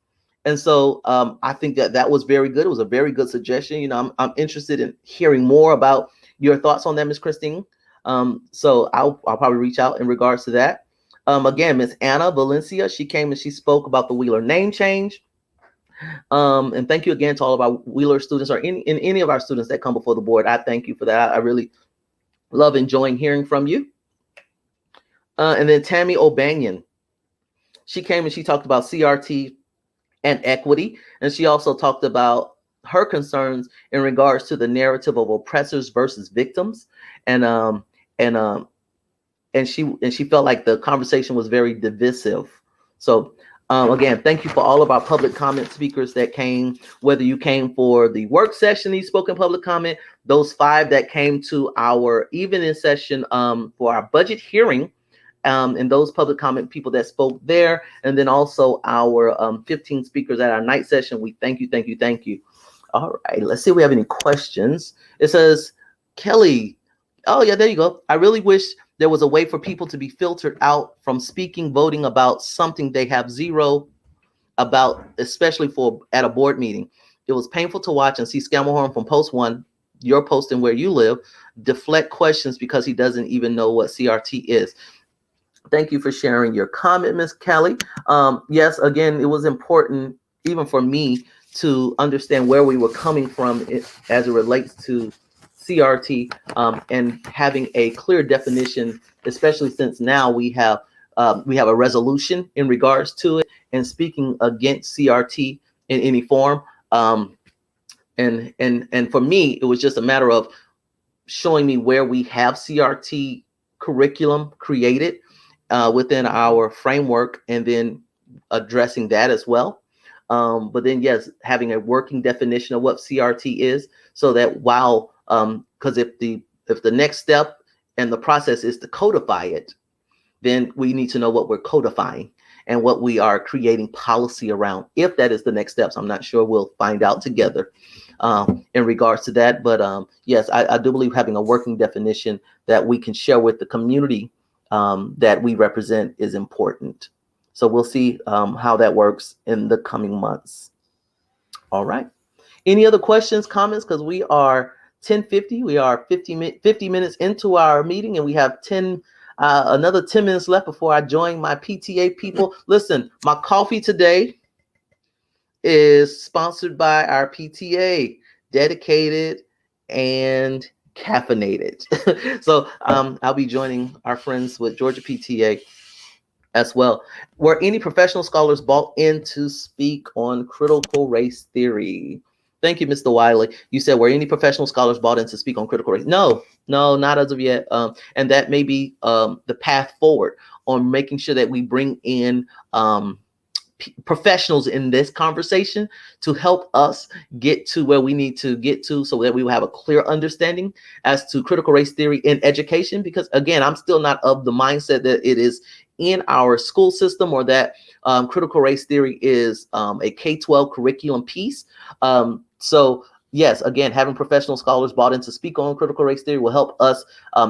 And so I think that was very good. It was a very good suggestion. You know, I'm interested in hearing more about your thoughts on that, Ms. Christine. So I'll probably reach out in regards to that. Again, Ms. Anna Valencia, she came and she spoke about the Wheeler name change. And thank you again to all of our Wheeler students or in any of our students that come before the board. I thank you for that. I really love enjoying hearing from you. And then Tammy O'Banion, she came and she talked about CRT and equity. And she also talked about her concerns in regards to the narrative of oppressors versus victims. And she felt like the conversation was very divisive. So again, thank you for all of our public comment speakers that came, whether you came for the work session, you spoke in public comment, those 5 that came to our evening session for our budget hearing. And those public comment people that spoke there, and then also our 15 speakers at our night session. We thank you, thank you, thank you. All right, let's see if we have any questions. It says, Kelly, oh yeah, there you go. I really wish there was a way for people to be filtered out from speaking, voting about something they have zero about, especially at a board meeting. It was painful to watch and see Scammahorn from Post One, your posting where you live, deflect questions because he doesn't even know what CRT is. Thank you for sharing your comment, Ms. Kelly. Yes, again, it was important, even for me, to understand where we were coming from as it relates to CRT and having a clear definition, especially since now we have a resolution in regards to it and speaking against CRT in any form. And for me, it was just a matter of showing me where we have CRT curriculum created within our framework, and then addressing that as well. But then, yes, having a working definition of what CRT is, so that while, because if the next step and the process is to codify it, then we need to know what we're codifying and what we are creating policy around. If that is the next steps, I'm not sure. We'll find out together in regards to that. But yes, I do believe having a working definition that we can share with the community that we represent is important. So we'll see how that works in the coming months. All right. Any other questions, comments? Because we are 10:50. We are 50 minutes into our meeting, and we have another 10 minutes left before I join my PTA people. Listen, my coffee today is sponsored by our PTA, dedicated and caffeinated. So I'll be joining our friends with Georgia PTA as well. Were any professional scholars brought in to speak on critical race theory? Thank you, Mr. Wiley. You said, were any professional scholars brought in to speak on critical race? No, not as of yet. And that may be the path forward on making sure that we bring in professionals in this conversation to help us get to where we need to get to, so that we will have a clear understanding as to critical race theory in education. Because again, I'm still not of the mindset that it is in our school system, or that critical race theory is a K-12 curriculum piece. So yes, again, having professional scholars brought in to speak on critical race theory will help us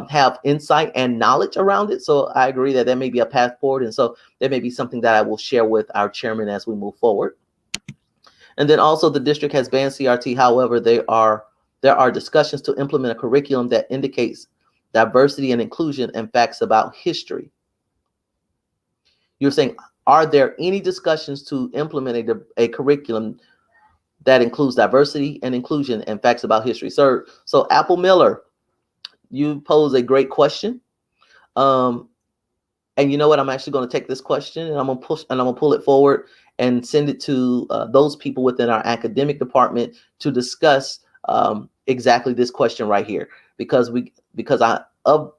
have insight and knowledge around it. So I agree that there may be a path forward. And so there may be something that I will share with our chairman as we move forward. And then also, the district has banned CRT. However, there are discussions to implement a curriculum that indicates diversity and inclusion and facts about history. You're saying, are there any discussions to implement a curriculum that includes diversity and inclusion and facts about history? Sir, so Apple Miller, you pose a great question. And you know what? I'm actually going to take this question and I'm going to pull it forward and send it to those people within our academic department to discuss exactly this question right here, because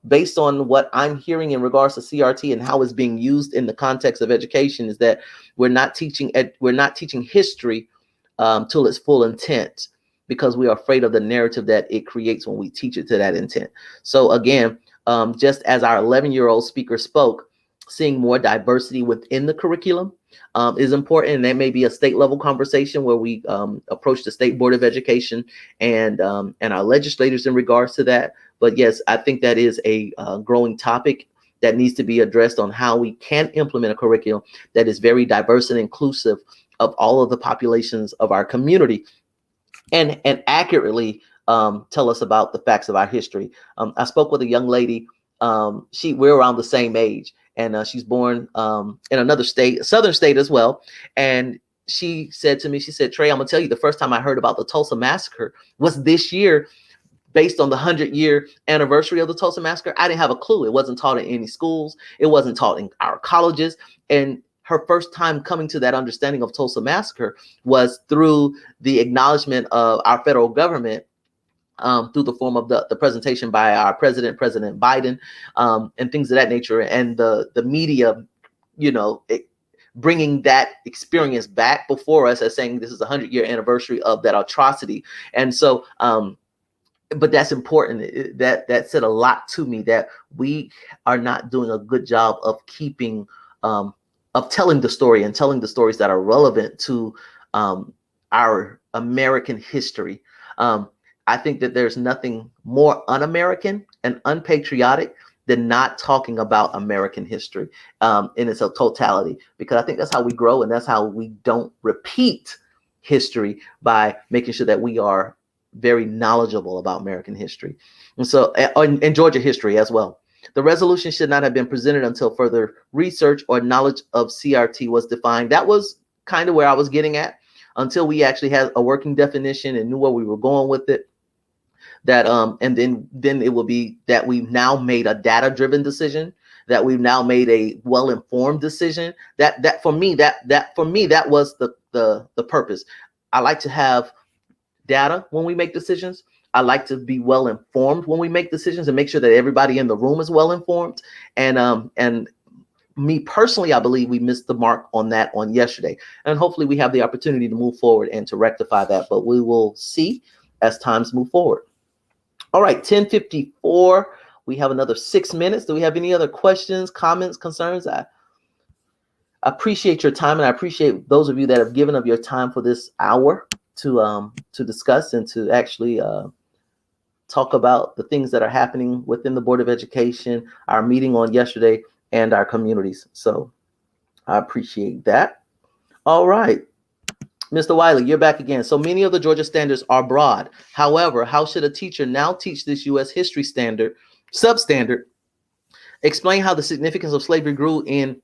based on what I'm hearing in regards to CRT and how it's being used in the context of education, is that we're not teaching history to its full intent, because we are afraid of the narrative that it creates when we teach it to that intent. So again, just as our 11-year-old speaker spoke, seeing more diversity within the curriculum is important. And that may be a state level conversation where we approach the State Board of Education and our legislators in regards to that. But yes, I think that is a growing topic that needs to be addressed on how we can implement a curriculum that is very diverse and inclusive of all of the populations of our community, and accurately tell us about the facts of our history. I spoke with a young lady. We're around the same age, and she's born in another state, southern state as well. And she said to me, she said, "Trey, I'm gonna tell you, the first time I heard about the Tulsa Massacre was this year, based on the 100-year anniversary of the Tulsa Massacre. I didn't have a clue. It wasn't taught in any schools. It wasn't taught in our colleges." And her first time coming to that understanding of Tulsa Massacre was through the acknowledgement of our federal government, through the form of the presentation by our President Biden, and things of that nature, and the media, bringing that experience back before us as saying this is a 100-year anniversary of that atrocity. And so, but that's important. That said a lot to me, that we are not doing a good job of keeping, of telling the story and telling the stories that are relevant to our American history. I think that there's nothing more un-American and unpatriotic than not talking about American history in its totality, because I think that's how we grow, and that's how we don't repeat history, by making sure that we are very knowledgeable about American history, and so and Georgia history as well. The resolution should not have been presented until further research or knowledge of CRT was defined. That was kind of where I was getting at, until we actually had a working definition and knew where we were going with it. That and then it will be that we've now made a data-driven decision, that we've now made a well-informed decision. That for me that was the purpose. I like to have data when we make decisions. I like to be well informed when we make decisions, and make sure that everybody in the room is well informed. And me personally, I believe we missed the mark on that on yesterday, and hopefully we have the opportunity to move forward and to rectify that. But we will see as times move forward. All right, 10:54. We have another 6 minutes. Do we have any other questions, comments, concerns? I appreciate your time, and I appreciate those of you that have given up your time for this hour to discuss and to actually talk about the things that are happening within the Board of Education, our meeting on yesterday, and our communities. So I appreciate that. All right. Mr. Wiley, you're back again. So many of the Georgia standards are broad. However, how should a teacher now teach this U.S. history substandard? Explain how the significance of slavery grew in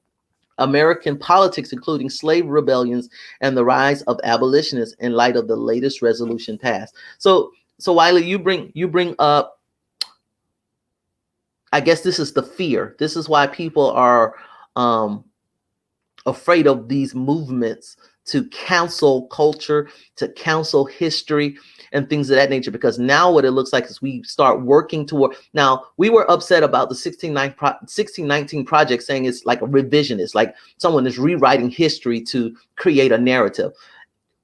American politics, including slave rebellions and the rise of abolitionists in light of the latest resolution passed. So Wiley, you bring up, I guess this is the fear. This is why people are afraid of these movements to cancel culture, to cancel history, and things of that nature. Because now what it looks like is we start working toward. Now, we were upset about the 1619 project, saying it's like a revisionist, like someone is rewriting history to create a narrative.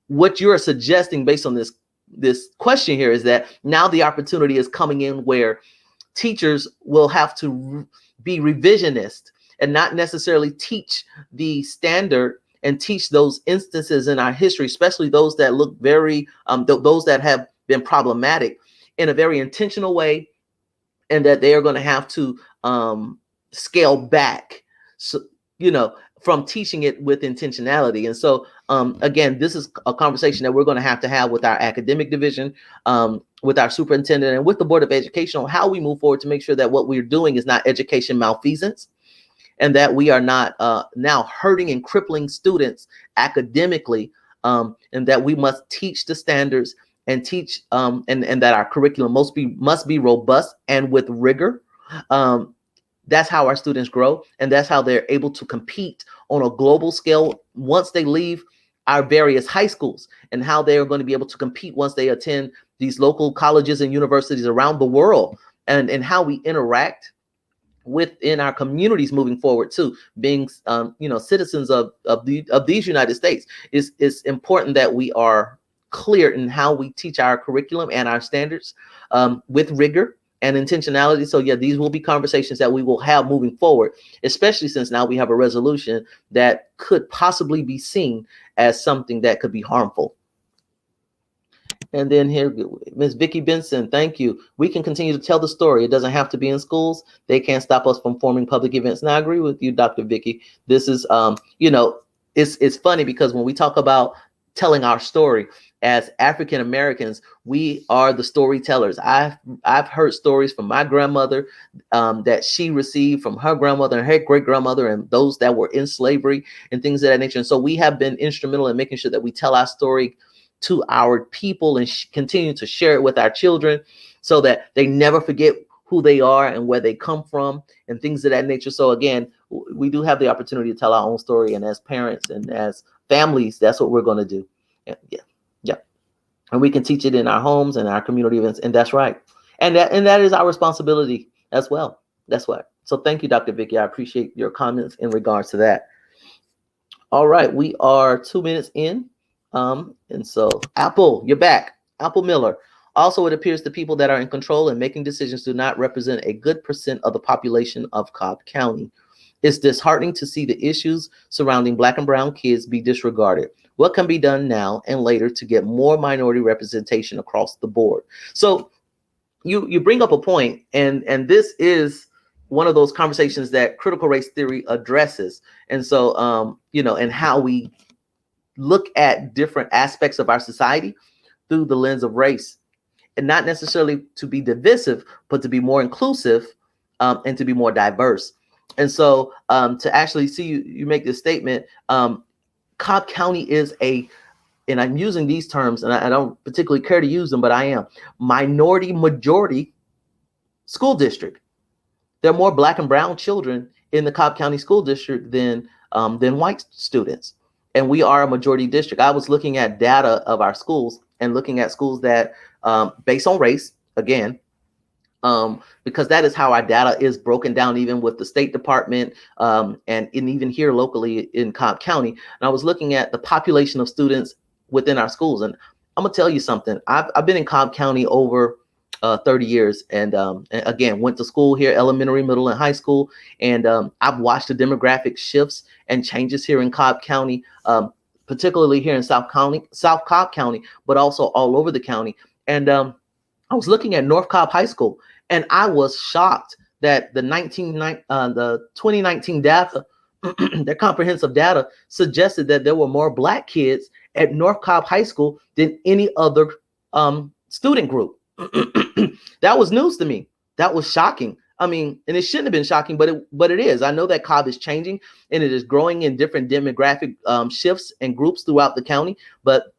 What you're suggesting based on this question here is that now the opportunity is coming in where teachers will have to be revisionist and not necessarily teach the standard and teach those instances in our history, especially those that look very, those that have been problematic, in a very intentional way, and that they are going to have to scale back, so, from teaching it with intentionality. And so, again, this is a conversation that we're going to have with our academic division, with our superintendent, and with the Board of Education on how we move forward to make sure that what we're doing is not education malfeasance, and that we are not now hurting and crippling students academically, and that we must teach the standards and teach, and that our curriculum must be robust and with rigor, That's how our students grow, and that's how they're able to compete on a global scale once they leave our various high schools, and how they are going to be able to compete once they attend these local colleges and universities around the world, and how we interact within our communities moving forward too, being citizens of these United States. It's important that we are clear in how we teach our curriculum and our standards, with rigor and intentionality. So yeah, these will be conversations that we will have moving forward, especially since now we have a resolution that could possibly be seen as something that could be harmful. And then here, Ms. Vicki Benson, thank you. We can continue to tell the story. It doesn't have to be in schools. They can't stop us from forming public events. And I agree with you, Dr. Vicki. This is, it's funny because when we talk about telling our story as African Americans, we are the storytellers. I've heard stories from my grandmother that she received from her grandmother and her great grandmother, and those that were in slavery and things of that nature. And so we have been instrumental in making sure that we tell our story to our people and continue to share it with our children so that they never forget who they are and where they come from and things of that nature. So again, we do have the opportunity to tell our own story, and as parents and as families, that's what we're going to do. Yeah. And we can teach it in our homes and our community events, and that's right. And that is our responsibility as well. That's what. So thank you, Dr. Vicki. I appreciate your comments in regards to that. All right, we are 2 minutes in. And so Apple, you're back. Apple Miller. Also, it appears the people that are in control and making decisions do not represent a good percent of the population of Cobb County. It's disheartening to see the issues surrounding Black and brown kids be disregarded. What can be done now and later to get more minority representation across the board? So you bring up a point, and this is one of those conversations that critical race theory addresses. And so, and how we look at different aspects of our society through the lens of race, and not necessarily to be divisive, but to be more inclusive, and to be more diverse. And so to actually see you make this statement, Cobb County is and I'm using these terms, and I don't particularly care to use them, but I am, minority majority school district. There are more Black and brown children in the Cobb County School District than white students. And we are a majority district. I was looking at data of our schools and looking at schools that, based on race, again, because that is how our data is broken down, even with the State Department, and even here locally in Cobb County. And I was looking at the population of students within our schools. And I'm gonna tell you something. I've been in Cobb County over 30 years, and again, went to school here, elementary, middle, and high school. And I've watched the demographic shifts and changes here in Cobb County, particularly here in South Cobb County, but also all over the county. And I was looking at North Cobb High School, and I was shocked that the 2019 data, their comprehensive data, suggested that there were more Black kids at North Cobb High School than any other student group. That was news to me. That was shocking. I mean, and it shouldn't have been shocking, but it is. I know that Cobb is changing, and it is growing in different demographic shifts and groups throughout the county. But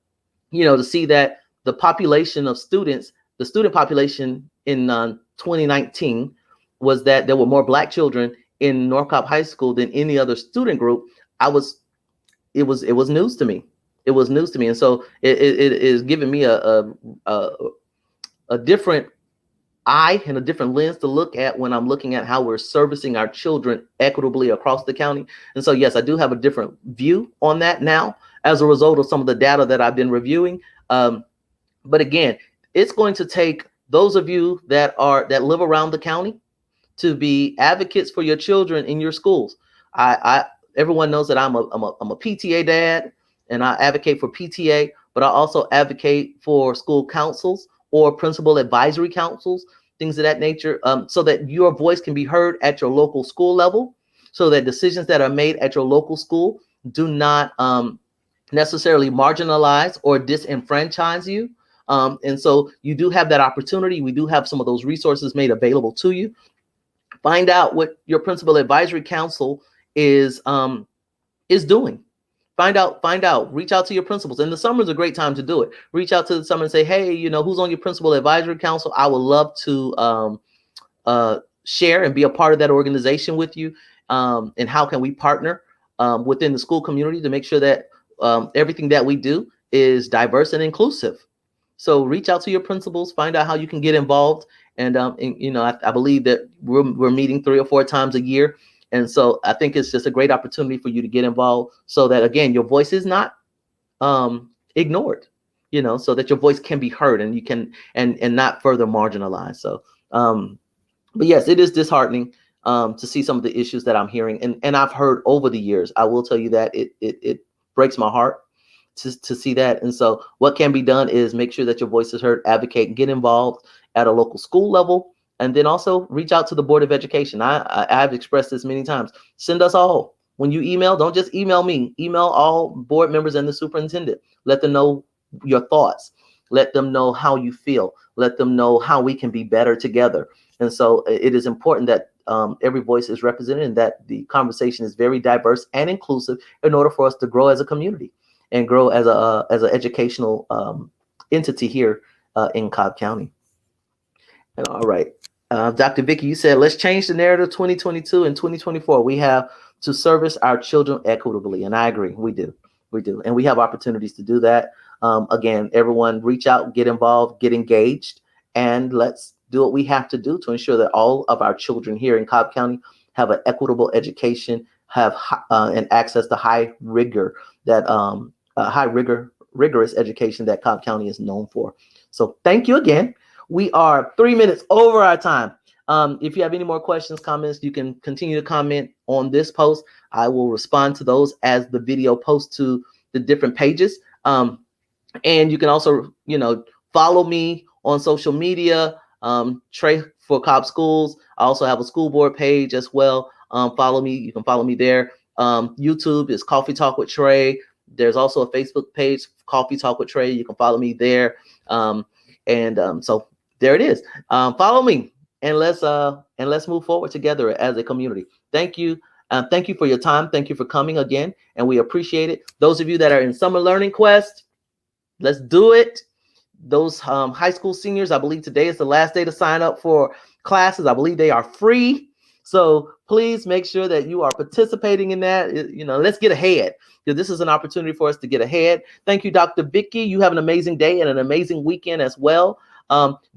to see that the population of students, the student population in 2019, was that there were more Black children in North Cobb High School than any other student group. It was news to me. It was news to me, and so it is giving me a different eye and a different lens to look at when I'm looking at how we're servicing our children equitably across the county. And so, yes, I do have a different view on that now as a result of some of the data that I've been reviewing. But again, it's going to take those of you that live around the county to be advocates for your children in your schools. Everyone knows that I'm a PTA dad, and I advocate for PTA, but I also advocate for school councils or principal advisory councils, things of that nature, so that your voice can be heard at your local school level, so that decisions that are made at your local school do not necessarily marginalize or disenfranchise you. And so you do have that opportunity. We do have some of those resources made available to you. Find out what your principal advisory council is doing. Find out, reach out to your principals. And the summer is a great time to do it. Reach out to the summer and say, hey, who's on your principal advisory council? I would love to share and be a part of that organization with you, and how can we partner within the school community to make sure that everything that we do is diverse and inclusive. So reach out to your principals, find out how you can get involved. And I believe that we're meeting 3 or 4 times a year. And so I think it's just a great opportunity for you to get involved so that, again, your voice is not ignored, so that your voice can be heard and you can, and not further marginalized. So, but yes, it is disheartening to see some of the issues that I'm hearing. And I've heard over the years. I will tell you that it breaks my heart to see that. And so what can be done is make sure that your voice is heard, advocate, and get involved at a local school level. And then also reach out to the Board of Education. I've expressed this many times. Send us all. When you email, don't just email me. Email all board members and the superintendent. Let them know your thoughts. Let them know how you feel. Let them know how we can be better together. And so it is important that every voice is represented and that the conversation is very diverse and inclusive in order for us to grow as a community and grow as an educational entity here in Cobb County. And all right. Dr. Vicky, you said, let's change the narrative 2022 and 2024. We have to service our children equitably. And I agree. We do. And we have opportunities to do that. Again, everyone reach out, get involved, get engaged, and let's do what we have to do to ensure that all of our children here in Cobb County have an equitable education, have and access to rigorous education that Cobb County is known for. So thank you again. We are 3 minutes over our time. If you have any more questions, comments, you can continue to comment on this post. I will respond to those as the video posts to the different pages. And you can also, follow me on social media, Trey for Cobb Schools. I also have a school board page as well. Follow me. You can follow me there. YouTube is Coffee Talk with Trey. There's also a Facebook page, Coffee Talk with Trey. You can follow me there. So there it is. Follow me and let's move forward together as a community. Thank you. Thank you for your time. Thank you for coming again. And we appreciate it. Those of you that are in Summer Learning Quest, let's do it. Those high school seniors, I believe today is the last day to sign up for classes. I believe they are free. So please make sure that you are participating in that. Let's get ahead, because this is an opportunity for us to get ahead. Thank you, Dr. Vicky. You have an amazing day and an amazing weekend as well.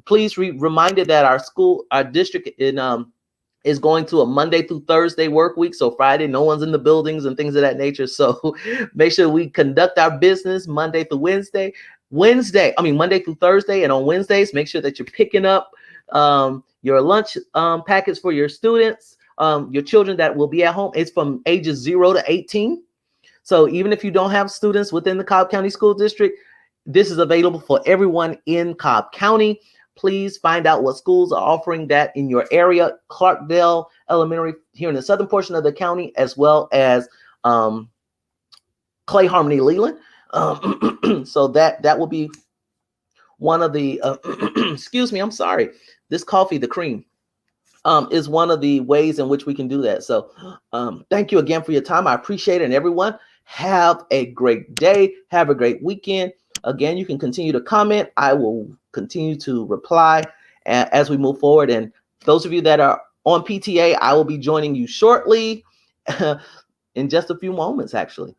Please be reminded that our district is going to a Monday through Thursday work week. So Friday, no one's in the buildings and things of that nature. So make sure we conduct our business Monday through Wednesday. Monday through Thursday, and on Wednesdays, make sure that you're picking up your lunch packets for your students, your children that will be at home. It's from ages 0 to 18. So even if you don't have students within the Cobb County School District, this is available for everyone in Cobb County. Please find out what schools are offering that in your area. Clarkdale Elementary here in the southern portion of the county, as well as Clay Harmony Leland. So that will be one of the excuse me, I'm sorry. This coffee, the cream, is one of the ways in which we can do that. So thank you again for your time. I appreciate it. And everyone, have a great day. Have a great weekend. Again, you can continue to comment. I will continue to reply as we move forward. And those of you that are on PTA, I will be joining you shortly in just a few moments, actually.